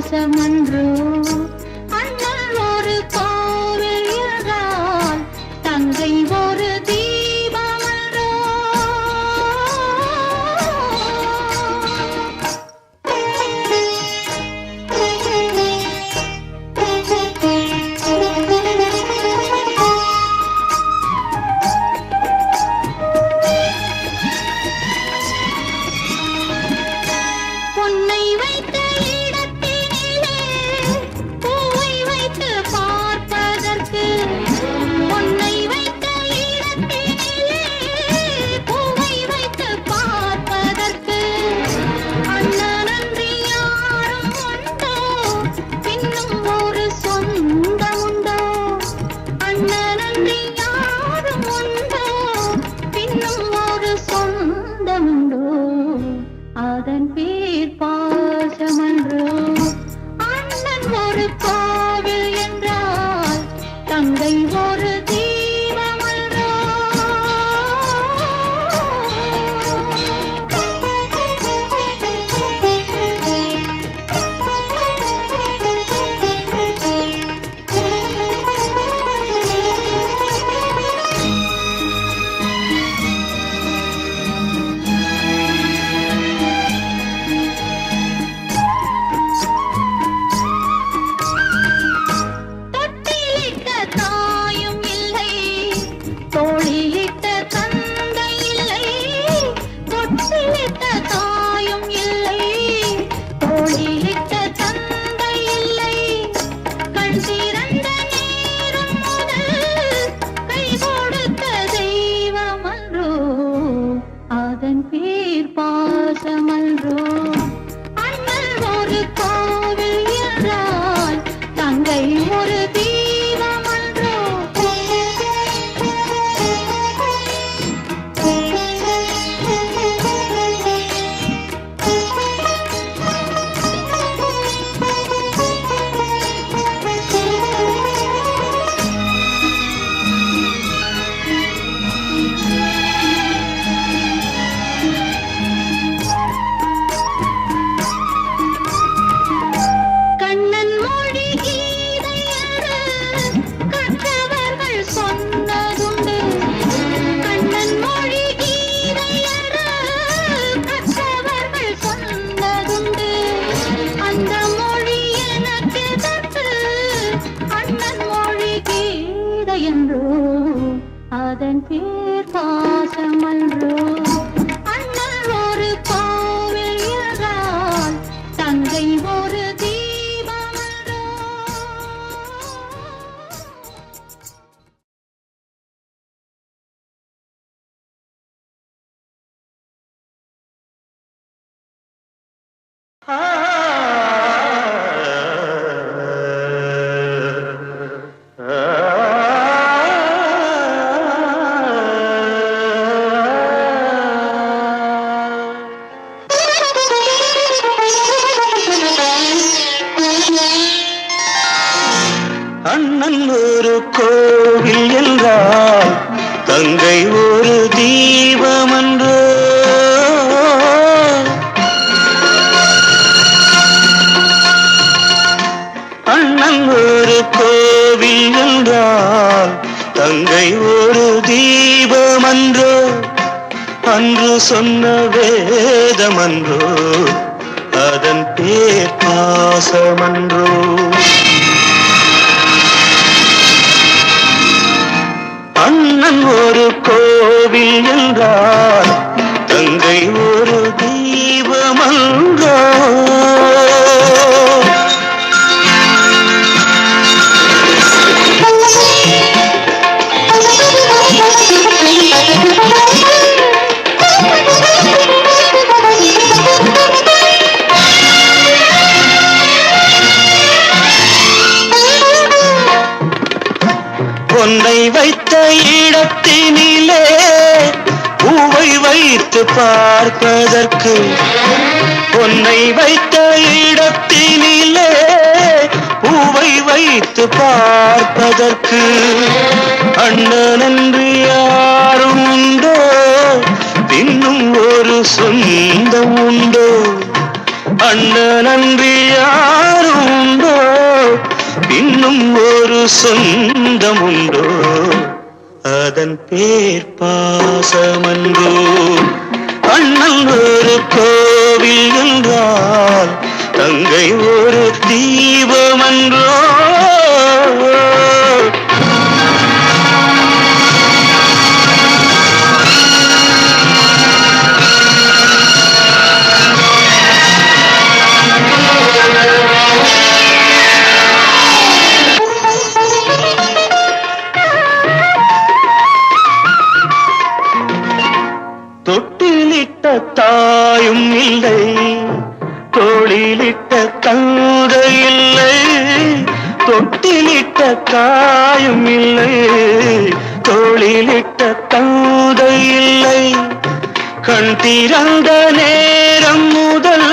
பாசமன்றோ அண்ணல் ஒரு கோவில் என்றால் தங்கை ஒரு தீபமன்றோ. பொன்னை வைத்த இடத்தினிலே பூவை வைத்து பார்ப்பதற்கு, பொன்னை வைத்த இடத்தினிலே பூவை வைத்து பார்ப்பதற்கு அண்ணனன்றி யாரும் உண்டோ, இன்னும் ஒரு சொந்தம் உண்டோ? அண்ணனன்றி யாரும் உண்டோ, இன்னும் ஒரு சொந்தம் உண்டோ? அதன் பேர் பாசமன்றோ அண்ணன் ஒரு கோவில் என்றால் தங்கை ஒரு தீபமன்றோ. தொட்டிலிட்ட தாயும் இல்லை, தோளிலிட்ட தந்தை இல்லை. தொட்டிலிட்ட தாயும் இல்லை, தோளிலிட்ட தந்தை இல்லை. கண் திறந்த நேரம் முதல் கை கொடுத்த தெய்வமன்றோ அதன் பேர் பாசமன்றோ. அண்ணல் ஒரு கோவில் என்றால் தங்கை ஒரு தீபமன்றோ. கண்ணன் மொழி கீதை என்று கற்றவர்கள் சொன்னதுண்டு. கண்ணன் மொழி கீதை என்று கற்றவர்கள் சொன்னதுண்டு. அந்த மொழி எனக்கு தந்து அண்ணன் மொழி கீதை என்றோ அதன் பேர் பாசமன்றோ. அண்ணல் ஒரு கோவில் என்றால் தங்கை ஒரு தீபமன்றோ. அண்ணன் ஒரு கோவில் என்றால் தங்கை ஒரு தீபமன்றோ. அண்ணன் ஒரு கோவில் என்றால் தங்கை ஒரு தீபமன்றோ. அன்று சொன்ன வேதமன்றோ அதன் பேர் பாசமன்றோ. அண்ணன் ஒரு கோவில் என்றால் தங்கை ஒரு தீபமன்றோ. பொன்னை வைத்த இடத்தினிலே பூவை வைத்து பார்ப்பதற்கு, பொன்னை வைத்த இடத்தினிலே பூவை வைத்து பார்ப்பதற்கு அண்ணனன்று யாரும் உண்டோ, இன்னும் ஒரு சொந்தம் உண்டோ? அண்ணனன்று யாரும் இன்னும் ஒரு சொந்தம் உண்டோ அதன் பேர் பாசமன்றோ அண்ணன் ஒரு கோவில் என்றால் தங்கை ஒரு தீபமன்றோ தொட்டிலிட்ட தாயும் இல்லை தோளிலிட்ட தந்தை இல்லை தொட்டிலிட்ட தாயும் இல்லை தோளிலிட்ட தந்தை இல்லை கண் திறந்த நேரம் முதல்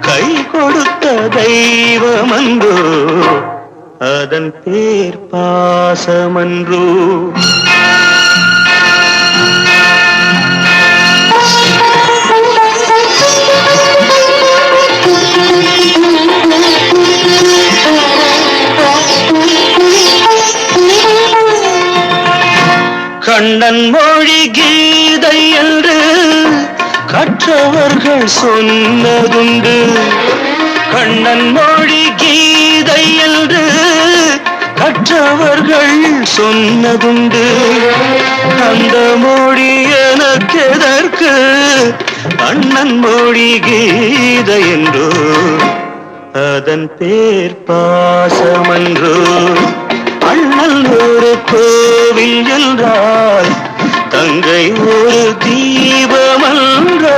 கை கொடுத்த தெய்வமன்றோ அதன் பேர் பாசமன்றோ கண்ணன் மொழி கீதை என்று கற்றவர்கள் சொன்னதுண்டு கண்ணன் மொழி கீதை என்று கற்றவர்கள் சொன்னதுண்டு அந்த மொழி எனக்கெதற்கு அண்ணன் மொழி கீதை என்றோ அதன் பேர் பாசமன்றோ அண்ணல் ஒரு கோவில் என்றால் தங்கை ஒரு தீபமன்றோ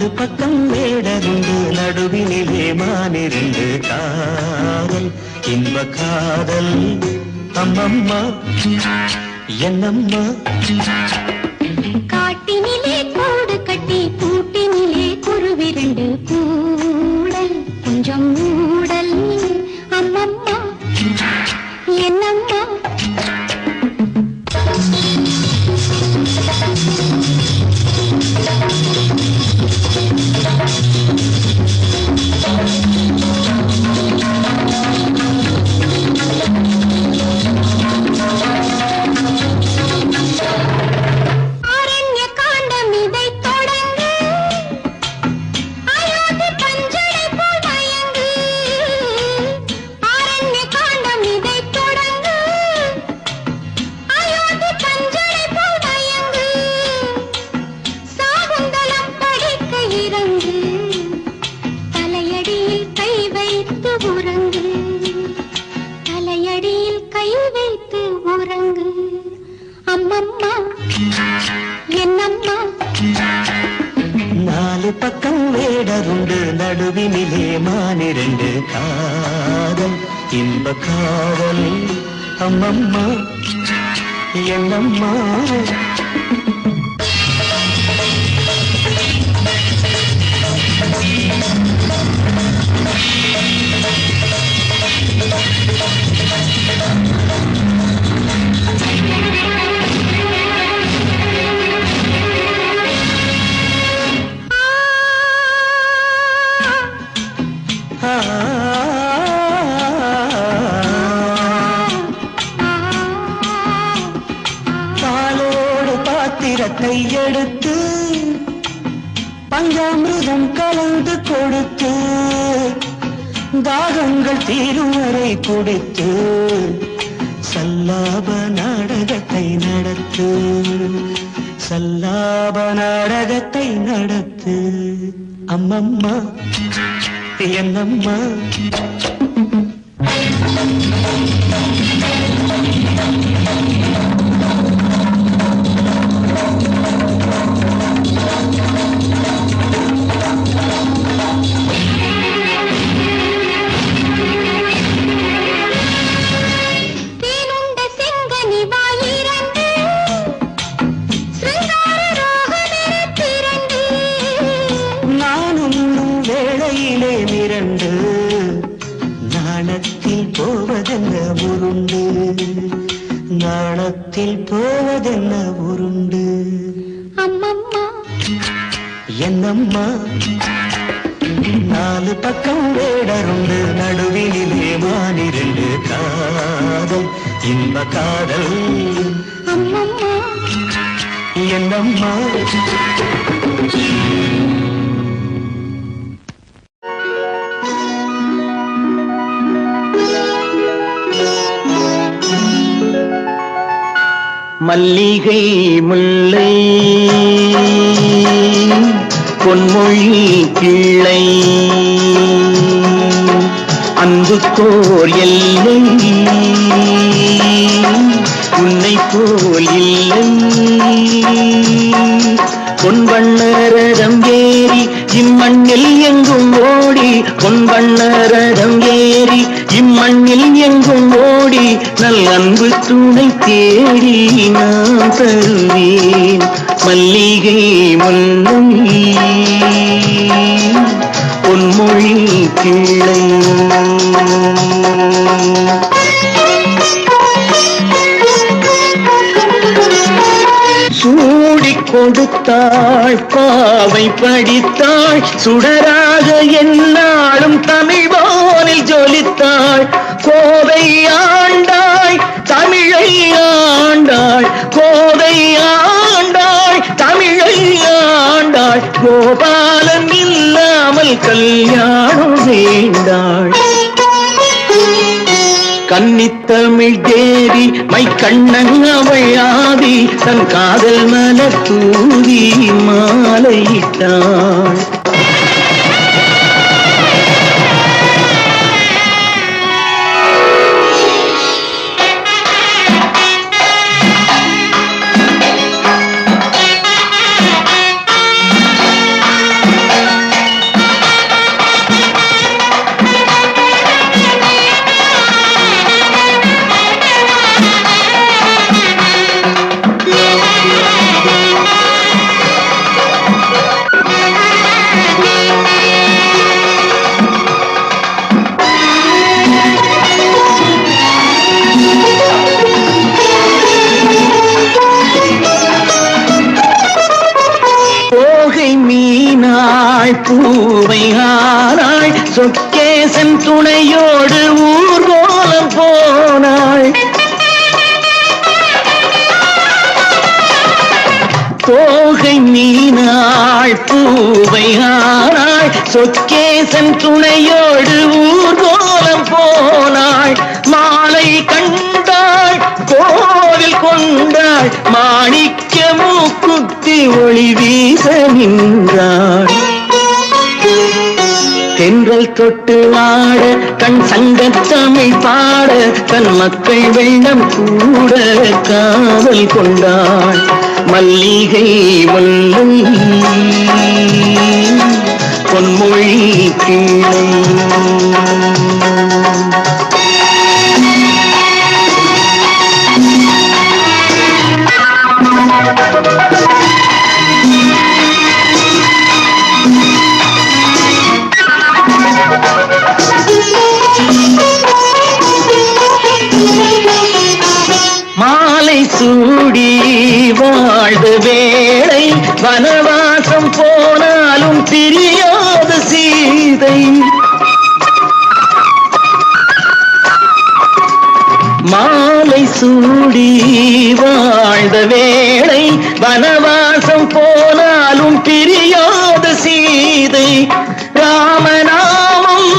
நாலு பக்கம் வேடருண்டு நடுவினிலே மானிரண்டு காதல் இன்ப காதல் அம்மம்மா என்னம்மா காட்டினிலே கூடு கட்டி கூட்டினிலே குருவிரண்டு கூடல் கொஞ்சம் மூடல் அம்மம்மா என்னம்மா நாலு பக்கம் வேடருண்டு நடுவினிலே மானிரண்டு காதல் இன்ப காதல் அம்மம்மா என்னம்மா பாலோடு பாத்திரத்தை எடுத்து பஞ்சாமிர்தம் கலந்து கொடுத்து தாகங்கள் தீரும் வரை குடித்து சல்லாப நாடகத்தை நடத்து சல்லாப நாடகத்தை நடத்து அம்மம்மா என்னம்மா மிரண்டு நாணத்தில் போவதென்ன உருண்டு நாணத்தில் போவதென்ன உருண்டு அம்மம்மா என்னம்மா நாலு பக்கம் வேடருண்டு நடுவினிலே மானிரண்டு காதல் இன்ப காதல் அம்மம்மா என்னம்மா மல்லிகை முல்லை பொன்மொழி கிள்ளை அன்புக்கோர் எல்லை உன்னை போல் இல்லை பொன்வண்ணரதம் ஏறி இம்மண்ணில் எங்கும் ஓடி பொன்வண்ணரதம் ஏறி இம்மண்ணில் எங்கும் ஓடி நல் அன்பு துணை தேடி நான் தருவேன் மல்லிகை முல்லை பொன்மொழி கிள்ளை சூடிக் கொடுத்தாள் பாவை படித்தாள் சுடராக என்னாலும் தமிழ் வானில் ஜொலித்தாள் கோதை ஆண்டாய் தமிழை ஆண்டாள் கோதை ஆண்டாள் தமிழை ஆண்டாள் கோபாலன் இல்லாமல் கல்யாணம் வேண்டாள் கன்னித்தமிழ் தேவி மை கண்ணன் அவள் ஆதி தன் காதல் மலர் தூவி மாலையிட்டாள் கண்டாள் பூவை ஆனாள் சொக்கேசன் துணையோடு ஊர்கோலம் போனாள் தோகை மீனாள் பூவை ஆனாள் சொக்கேசன் துணையோடு ஊர்கோலம் போனாள் மாலை கண்டாள் கோவில் கொண்டாள் மாணிக்க மூக்குத்தி ஒளி வீச நின்றாள் தென்றல் தொட்டு ஆட கண் சங்கத்தமிழ் பாட தன் மக்கள் வெள்ளம் கூட காவல் கொண்டாள் மல்லிகை முல்லை பொன்மொழி கிளை மாலை சூடி வாழ்ந்த வேளை வனவாசம் போனாலும் பிரியாத சீதை மாலை சூடி வாழ்ந்த வேளை வனவாசம் போனாலும் பிரியாத சீதை ராமநாமம்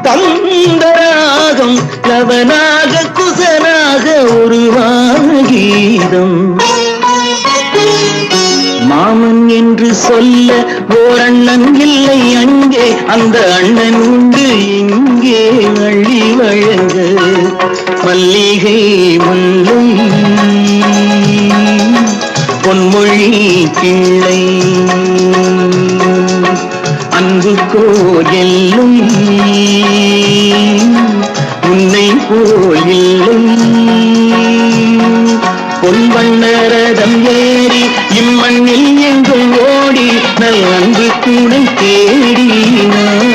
தந்தராகம் லவனாக குசனாக உருவான கீதம் மாமன் என்று சொல்ல ஓர் அண்ணன் இல்லை அங்கே அந்த அண்ணன் உண்டு இங்கே அள்ளி வழங்க மல்லிகை முல்லை பொன்மொழி கிளை அன்பு கோயிலும் உன்னை போயில்லை பொன்வண்ணரதம் ஏறி இம்மண்ணில் எங்கும் ஓடி நல் அன்பு கூட தேடினார்